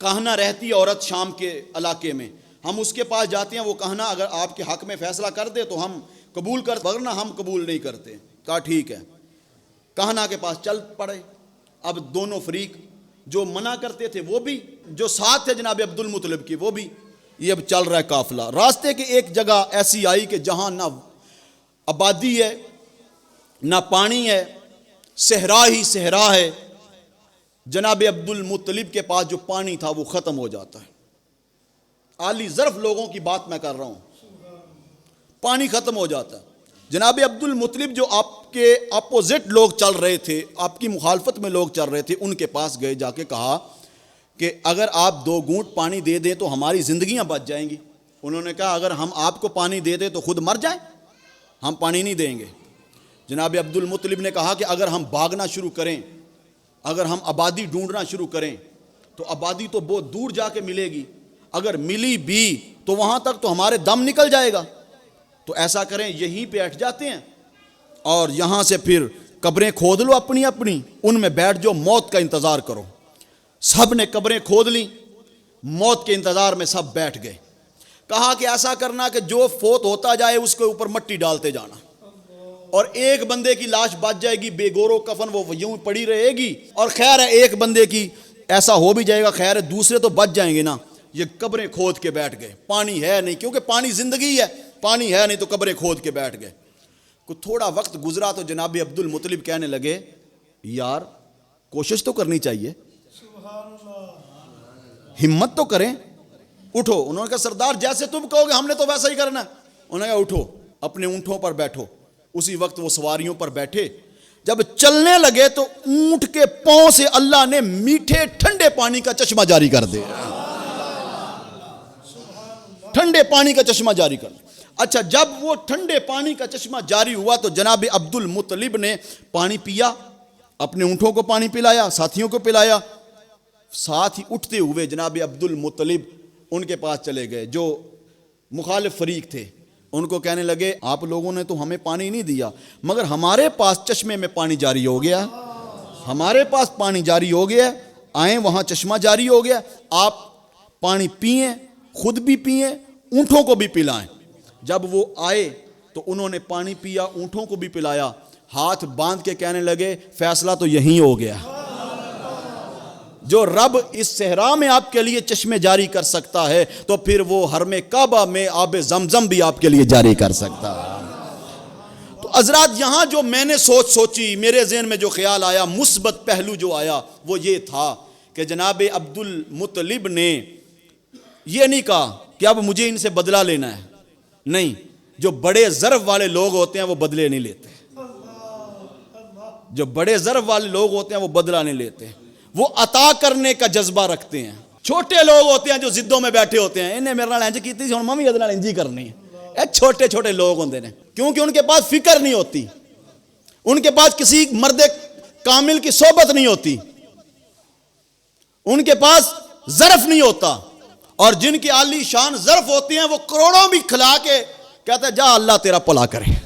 کہنا رہتی ہے عورت شام کے علاقے میں، ہم اس کے پاس جاتے ہیں، وہ کہنا اگر آپ کے حق میں فیصلہ کر دے تو ہم قبول کر، ورنہ ہم قبول نہیں کرتے۔ کہا ٹھیک ہے، کہنا کے پاس چل پڑے۔ اب دونوں فریق، جو منع کرتے تھے وہ بھی، جو ساتھ تھے جناب عبد المطلب کی وہ بھی، یہ اب چل رہا ہے قافلہ۔ راستے کی ایک جگہ ایسی آئی کہ جہاں نہ آبادی ہے نہ پانی ہے، صحرا ہی صحرا ہے۔ جناب عبد المطلب کے پاس جو پانی تھا وہ ختم ہو جاتا ہے۔ عالی ظرف لوگوں کی بات میں کر رہا ہوں، پانی ختم ہو جاتا ہے۔ جناب عبد المطلب جو آپ کے اپوزٹ لوگ چل رہے تھے، آپ کی مخالفت میں لوگ چل رہے تھے، ان کے پاس گئے، جا کے کہا کہ اگر آپ 2 گھونٹ پانی دے دیں تو ہماری زندگیاں بچ جائیں گی۔ انہوں نے کہا اگر ہم آپ کو پانی دے دیں تو خود مر جائیں، ہم پانی نہیں دیں گے۔ جناب عبد المطلب نے کہا کہ اگر ہم بھاگنا شروع کریں، اگر ہم آبادی ڈھونڈنا شروع کریں تو آبادی تو بہت دور جا کے ملے گی، اگر ملی بھی تو وہاں تک تو ہمارے دم نکل جائے گا، تو ایسا کریں یہیں پہ بیٹھ جاتے ہیں اور یہاں سے پھر قبریں کھود لو اپنی اپنی، ان میں بیٹھ جو موت کا انتظار کرو۔ سب نے قبریں کھود لیں، موت کے انتظار میں سب بیٹھ گئے۔ کہا کہ ایسا کرنا کہ جو فوت ہوتا جائے اس کے اوپر مٹی ڈالتے جانا، اور ایک بندے کی لاش بچ جائے گی بے گور و کفن، وہ یوں پڑی رہے گی، اور خیر ہے ایک بندے کی ایسا ہو بھی جائے گا، خیر ہے دوسرے تو بچ جائیں گے نا۔ یہ قبریں کھود کے بیٹھ گئے، پانی ہے نہیں، کیونکہ پانی زندگی ہے، پانی ہے نہیں تو قبریں کھود کے بیٹھ گئے۔ کچھ تھوڑا وقت گزرا تو جناب عبد المطلب کہنے لگے یار کوشش تو کرنی چاہیے، ہمت تو کریں، اٹھو۔ انہوں نے کہا سردار جیسے تم کہو گے ہم نے تو ویسا ہی کرنا ہے۔ انہوں نے کہا اٹھو، اپنے اونٹوں پر بیٹھو۔ اسی وقت وہ سواریوں پر بیٹھے، جب چلنے لگے تو اونٹ کے پاؤں سے اللہ نے میٹھے ٹھنڈے پانی کا چشمہ جاری کر دیا، ٹھنڈے پانی کا چشمہ جاری کر دیا۔ اچھا، جب وہ ٹھنڈے پانی کا چشمہ جاری ہوا تو جناب عبد المطلب نے پانی پیا، اپنے اونٹوں کو پانی پلایا، ساتھیوں کو پلایا۔ ساتھ ہی اٹھتے ہوئے جناب عبد المطلب ان کے پاس چلے گئے جو مخالف فریق تھے، ان کو کہنے لگے آپ لوگوں نے تو ہمیں پانی نہیں دیا، مگر ہمارے پاس چشمے میں پانی جاری ہو گیا، ہمارے پاس پانی جاری ہو گیا، آئیں وہاں چشمہ جاری ہو گیا، آپ پانی پئیں، خود بھی پئیں، اونٹوں کو بھی پلائیں۔ جب وہ آئے تو انہوں نے پانی پیا، اونٹوں کو بھی پلایا، ہاتھ باندھ کے کہنے لگے فیصلہ تو یہیں ہو گیا، جو رب اس صحرا میں آپ کے لیے چشمے جاری کر سکتا ہے تو پھر وہ حرم کعبہ میں آب زمزم بھی آپ کے لیے جاری کر سکتا ہے۔ تو حضرات یہاں جو میں نے سوچی، میرے ذہن میں جو خیال آیا، مثبت پہلو جو آیا وہ یہ تھا کہ جناب عبد المطلب نے یہ نہیں کہا کہ اب مجھے ان سے بدلہ لینا ہے، نہیں، جو بڑے ظرف والے لوگ ہوتے ہیں وہ بدلے نہیں لیتے، جو بڑے ظرف والے لوگ ہوتے ہیں وہ بدلہ نہیں لیتے، وہ عطا کرنے کا جذبہ رکھتے ہیں۔ چھوٹے لوگ ہوتے ہیں جو ضدوں میں بیٹھے ہوتے ہیں، انہیں میرے نال انج کیتی سی ہن میں وی ادے نال انج ہی کرنی ہے، چھوٹے چھوٹے لوگ ہوندے نے، کیونکہ ان کے پاس فکر نہیں ہوتی، ان کے پاس کسی مرد کامل کی صحبت نہیں ہوتی، ان کے پاس ظرف نہیں ہوتا، اور جن کی عالی شان ظرف ہوتی ہیں وہ کروڑوں بھی کھلا کے کہتے ہیں جا اللہ تیرا بھلا کرے۔